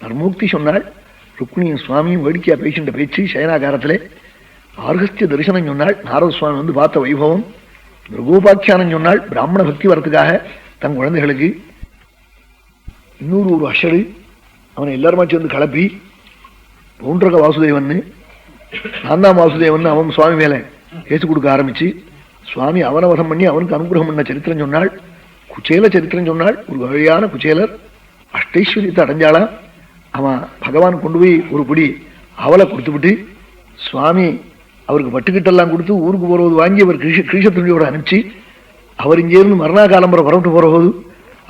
நர்மூக்தி சொன்னாள். ருக்மிணியும் சுவாமியும் வேடிக்கையா பேசின்ற பேச்சு சயனாகாரத்திலே. ஆர்கஸ்திய தரிசனம் சொன்னாள். நாரத சுவாமி வந்து பார்த்த வைபவம். மிருகோபாக்கியானம் சொன்னாள். பிராமண பக்தி வரத்துக்காக தன் குழந்தைகளுக்கு. இன்னொரு ஒரு அஷரு அவனை எல்லாருமாச்சு வந்து கலப்பி பவுண்டரக வாசுதேவன் நான் தான் வாசுதேவன் அவன் சுவாமி மேல கேசு கொடுக்க ஆரம்பிச்சு சுவாமி அவனவதம் பண்ணி அவனுக்கு அனுகிரகம் பண்ண சரித்திரம் சொன்னாள். குச்சேல சரித்திரம் சொன்னாள். ஒரு வகையான குச்சேலர் அஷ்டைஸ்வரியத்தை அடைஞ்சாலாம். அவன் பகவான் கொண்டு போய் ஒரு பிடி அவளை கொடுத்துவிட்டு சுவாமி அவருக்கு பட்டுக்கிட்டெல்லாம் கொடுத்து ஊருக்கு போறது வாங்கி அவர் கிரீஷத்துணியோட அனுப்பிச்சு அவர் இங்கேருந்து மரணா காலம்பரை புறப்பட்டு போற போது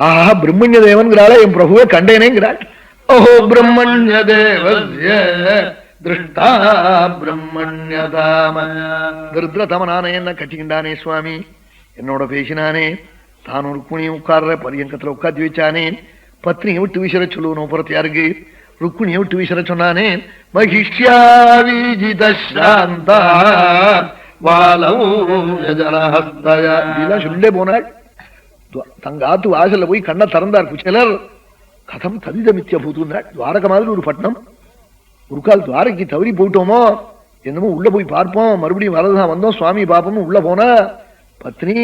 ஆஹா பிரம்மண்ய தேவன்கிறாளே என் பிரபுவே கண்டேனேங்கிறாள். ஓஹோ பிரம்மண்ய தேவஸ்ய திருஷ்டா பிரம்மண்யதாம திருத்ரதமனானே என்ன கட்டிக்கின்றானே சுவாமி என்னோட பேசினானே தான் ஒரு ருக்மிணியும் உட்கார்ற பரியங்கத்துல உட்காந்து வச்சானே பத்னியை விட்டு வீசற சொல்லுவனும் புறத்து யாருக்கு ருக்மிணியை விட்டு வீசற சொன்னானே சொல்லே போனாள். தங்காத்து வாசல்ல போய் கண்ணை திறந்தார் குச்சேலர். கதம் ததிதமித்ய பூத்துனாள். துவாரக மாதிரி ஒரு பட்டணம். ஒரு கால் துவாரக்கு தவறி போயிட்டோமோ என்னமோ உள்ள போய் பார்ப்போம் மறுபடியும் வரதுதான் வந்தோம் சுவாமி பாப்போம் உள்ள போனா பத்னி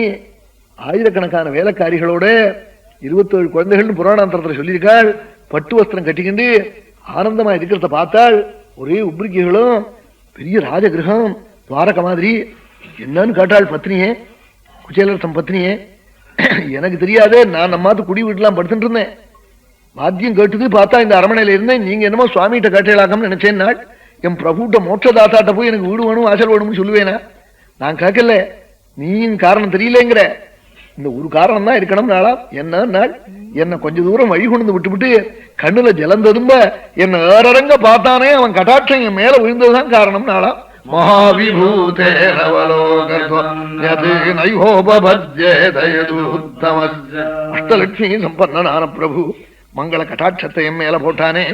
ஆயிரக்கணக்கான வேலைக்காரிகளோட 27 குழந்தைகள்னு புராணாந்தரத்துல சொல்லியிருக்காள். பட்டு வஸ்திரம் கட்டிக்கிண்டு ஆனந்தமா இருக்கிறத பார்த்தாள். ஒரே உப்ரிக்கைகளும் பெரிய ராஜகிரகம் துவாரக மாதிரி. என்னன்னு கேட்டாள் பத்னியே குச்சேலர் தம் பத்னியே. எனக்கு தெரியாதே நான் நம்மாத்து குடி வீட்டுலாம் படுத்துட்டு இருந்தேன். வாத்தியம் கேட்டுது பார்த்தா இந்த அரமனையில இருந்தேன். நீங்க என்னமோ சுவாமிகிட்ட கேட்டலாக்கம்னு நினைச்சேன். நாள் என் பிரபுட்ட மோட்சதாத்தாட்ட போய் எனக்கு வீடு வேணும் வாசல் வேணும்னு சொல்லுவேனா? நான் கேட்கல. நீ காரணம் தெரியலேங்கிற. இந்த ஒரு காரணம் தான் இருக்கணும் நாளா. என்ன நாள் என்ன கொஞ்ச தூரம் வழி கொண்டு விட்டுவிட்டு கண்ணுல ஜலம் ததும்ப என்ன ஏறரங்க பார்த்தானே அவன் கட்டாட்சம் என் மேல விழுந்ததுதான் காரணம் நாளா. அஷ்டலட்சுமி சம்பன்னனான பிரபு மங்கள கட்டாட்சத்தை என் மேல போட்டானே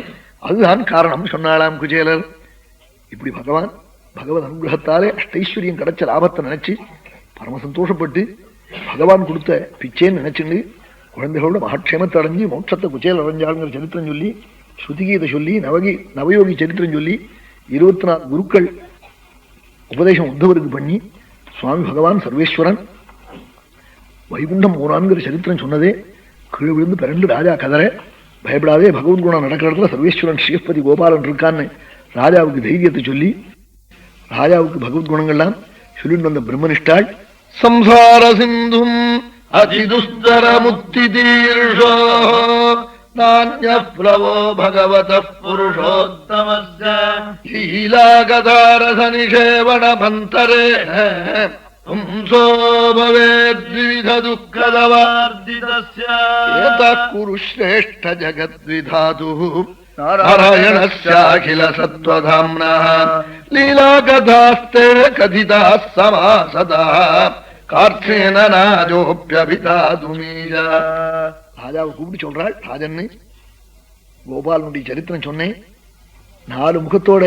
அதுதான் காரணம் சொன்னாலாம் குச்சேலர். இப்படி பகவான் பகவத் அனுகிரகத்தாலே அஷ்டைஸ்வரியம் கிடைச்ச லாபத்தை நினைச்சு பரம சந்தோஷப்பட்டு பகவான் கொடுத்த பிச்சேன்னு நினைச்சுண்டு குழந்தைகளோட மகாட்சேமத்தை அடைஞ்சு மோட்சத்தை குச்சேல் அடைஞ்சாளுங்கிற சரித்திரம் சொல்லி ஸ்ருதிகீதை சொல்லி நவயோகி சரித்திரம் சொல்லி 24 குருக்கள் உபதேசம் உத்தவருக்கு பண்ணி சுவாமி பகவான் சர்வேஸ்வரன் வைகுண்டம் போனான்கிற சரித்திரம் சொன்னதே கீழே விழுந்து பிறண்டு ராஜா கதற பயப்படாதே பகவத்குணம் நடக்கிற இடத்துல சர்வேஸ்வரன் ஸ்ரீபதி கோபாலன் இருக்கான்னு ராஜாவுக்கு தைரியத்தை சொல்லி ராஜாவுக்கு பகவத்குணங்கள்லாம் சொல்லிட்டு வந்த பிரம்மனிஷ்டாள் சம்சார சிந்தும் அதிதுஸ்தர முக்தி தீர்ஷோ நான்யப்ளவோ பகவதः புருஷோத்தமஸ்ய லீலாகதாரச நிஷேவண மந்தரேண பும்சோ பவேத்விவித துக்கதவார்திதஸ்ய ஏதः குரு ஸ்ரேஷ்ட ஜகத்விதாதுः நாராயணஸ்யாகில சத்வதாம்னः லீலாகதாஸ்தே கதிதாः சமாசதः கார்த்தேன நாஜோப்யபிதாதுமீஜ. ராஜாவை கூப்பிட்டு சொல்றாள். ராஜன்னு கோபாலனுடைய சரித்திரம் சொன்னேன். 4 முகத்தோட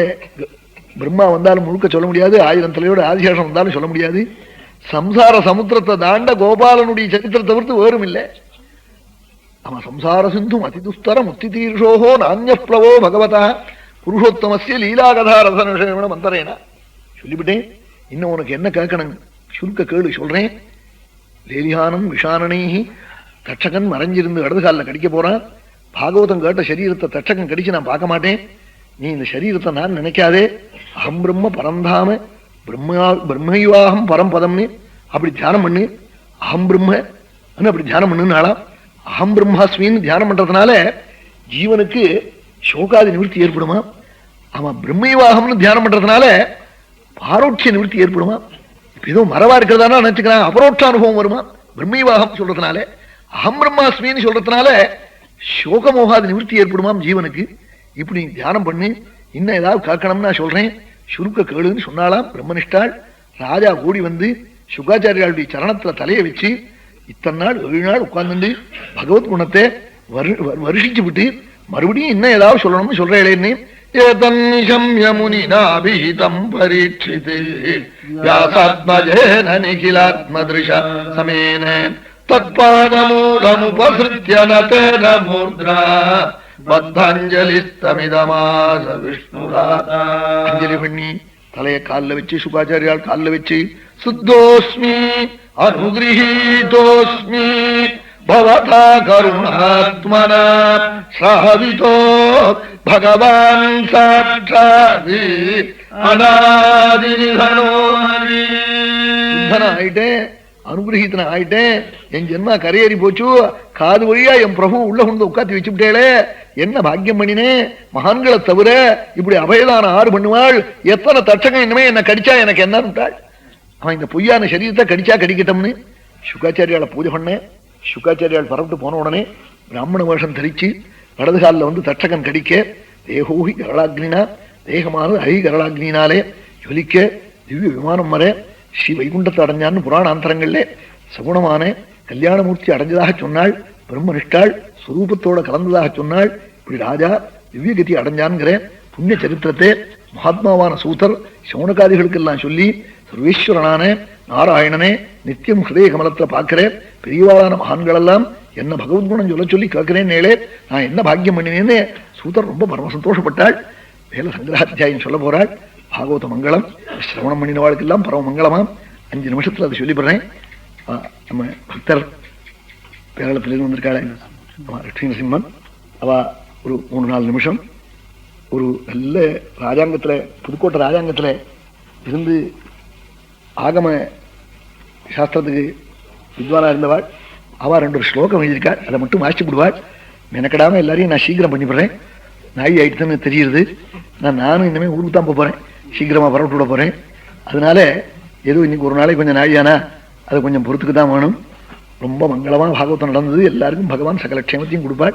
பிரம்மா வந்தாலும் முழுக்க சொல்ல முடியாது. 1000 தலையோட ஆதிசேஷம் வந்தாலும் சொல்ல முடியாது. சம்சார சமுத்திரத்தை தாண்ட கோபாலனுடைய சரித்திரத்தை தவிர்த்து வேறும் இல்லை. அவன் சம்சார சிந்தும் அதிதுஸ்தர முக்தி தீர்ஷோஹோ நான்யப்ளவோ பகவதா புருஷோத்தமஸ்ய லீலாகதா ரசன மந்தரேனா சொல்லிவிட்டேன். இன்னும் உனக்கு என்ன கேட்கணும் சுருக்க கேளு சொல்றேன். லேலியானம் விஷானனைஹி தட்சகன் மறைஞ்சிருந்து இடது காலில் கடிக்க போறான். பாகவதம் கேட்ட சரீரத்தை தட்சகன் கடிச்சு நான் பார்க்க மாட்டேன். நீ இந்த சரீரத்தை நான் நினைக்காதே. அகம் பிரம்ம பரந்தாம பிரம்மைவாகம் பரம்பதம்னு அப்படி தியானம் பண்ணு. அகம் பிரம்ம அப்படி தியானம் பண்ணுனாலாம். அகம் பிரம்மாஸ்மின்னு தியானம் பண்றதுனால ஜீவனுக்கு சோகாதி நிவர்த்தி ஏற்படுமா? அவன் பிரம்மைவாகம்னு தியானம் பண்றதுனால பாரோட்சிய நிவர்த்தி ஏற்படுமா? ஏதோ மரவா இருக்கிறதா நினைச்சுக்கிறான். அபரோட்ச அனுபவம் வருமா? பிரம்மைவாகம் சொல்றதுனால அகம் பிரம்மாஸ்மின்னு சொல்றதுனால சோகமோகாதி நிவர்த்தி ஏற்படுமாம் ஜீவனுக்கு. இப்படி தியானம் பண்ணு. இன்னும் ஏதாவது கேட்கணும்னு நான் சொல்றேன் சுருக்க கேளுன்னு சொன்னாலாம் பிரம்மனிஷ்டாள். ராஜா கூடி வந்து சுகாச்சாரியாளுடைய சரணத்துல தலையை வச்சு இத்தனை நாள் 7 நாள் உட்கார்ந்து பகவத் குணத்தை வருஷிச்சு விட்டு மறுபடியும் இன்னும் ஏதாவது சொல்லணும்னு சொல்றேன். யமுனிநாபீதம் பரீட்சிதே வியாசாத்மஜேன நிகிலாத்மத்ருஷா சமேன தத்பாதமூலமுபஸ்ருத்ய நதேன மூர்த்ரா பத்தாஞ்சலிஸ்தமிதமாச விஷ்ணுராதா. அஞ்சலி பண்ணி தலைய காலில் வச்சு சுகாச்சாரியால் காலில் வச்சு சுத்தோஸ்மி அனுகிரஹீதோஸ்மி பவதா கருணாத்மனா சாவிதோ பகவான் சாட்சாத் அநாதிநிதனோ சுத்தன ஆயிட்டேன், அனுகிரகீத்தன ஆயிட்டேன். என் ஜென்மா கரையேறி போச்சு. காது வழியா என் பிரபு உள்ள கொண்டு உட்காத்தி வச்சுட்டேளே, என்ன பாக்கியம் பண்ணினே. மகான்களை தவிர இப்படி அபயதான ஆறு பண்ணுவாள். எத்தனை தட்சகம் இனிமே என்ன கடிச்சா எனக்கு என்ன விட்டாள். அவன் இந்த பொய்யான சரீரத்தை கடிச்சா கடிக்கட்டும்னு சுகாச்சாரியால பூஜை பண்ணேன். சுகாச்சாரியால் பரவிட்டு போன உடனே பிராமண வேஷம் தரிச்சு வலது காலில் வந்து தட்சகன் கடிக்க தேகோகி கரளாக்னினா, தேகமானது ஹரி கரளாக்னினாலே ஜொலிக்க திவ்ய விமானம் வர ஸ்ரீ வைகுண்டத்தை அடைஞ்சான்னு புராண அந்தரங்கள்ல சகுணமான கல்யாணமூர்த்தி அடைஞ்சதாக சொன்னாள். பிரம்மனிஷ்டாள் சுரூபத்தோட கலந்ததாக சொன்னாள். இப்படி ராஜா திவ்யகதி அடைஞ்சான்கிற புண்ணிய சரித்திரத்தை மகாத்மாவான சூதர் சௌனகாதிகளுக்கெல்லாம் சொல்லி சர்வேஸ்வரனான நாராயணனே நித்தியம் ஹிருதய கமலத்துல பார்க்கிற பெரியவாளான மகான்கள் எல்லாம் என்ன பகவத்குணம் சொல்ல சொல்லி கேட்கிறேன். நேளே நான் என்ன பாக்கியம் பண்ணினேன்னு சூதர் ரொம்ப பரம சந்தோஷப்பட்டாள். வேல சங்கிரகாத்தியாயம் சொல்ல போறாள். பாகவத மங்களம் சிரவணம் பண்ணினவாளுக்கெல்லாம் பரம மங்களமாம். 5 நிமிஷத்துல அதை சொல்லிப்படுறேன். நம்ம பக்தர் பேரளத்திலிருந்து வந்திருக்காளே லட்சுமி நரசிம்மன், அவ ஒரு 3-4 நிமிஷம் ஒரு நல்ல ராஜாங்கத்துல, புதுக்கோட்டை ராஜாங்கத்துல இருந்து ஆகம சாஸ்திரத்துக்கு வித்வானா இருந்தவாள். அவ 2 ஸ்லோகம் எழுதியிருக்காள். அதை மட்டும் வாசிச்சு விடுவாள். மெனக்கடாம எல்லாரையும் நான் சீக்கிரம் பண்ணிவிடுறேன். நாய் ஆயிடுச்சுன்னு தெரியுது. நானும் இனிமேல் ஊருக்கு தான் போறேன், சீக்கிரமா பரவிட்டு விட போறேன். அதனால ஏதோ இன்னைக்கு ஒரு நாளைக்கு கொஞ்சம் நாயானா அதை கொஞ்சம் பொறுத்துக்கு தான் வேணும். ரொம்ப மங்களமா பாகவதம் நடந்தது. எல்லாருக்கும் பகவான் சகல க்ஷேமத்தையும் கொடுப்பாள்.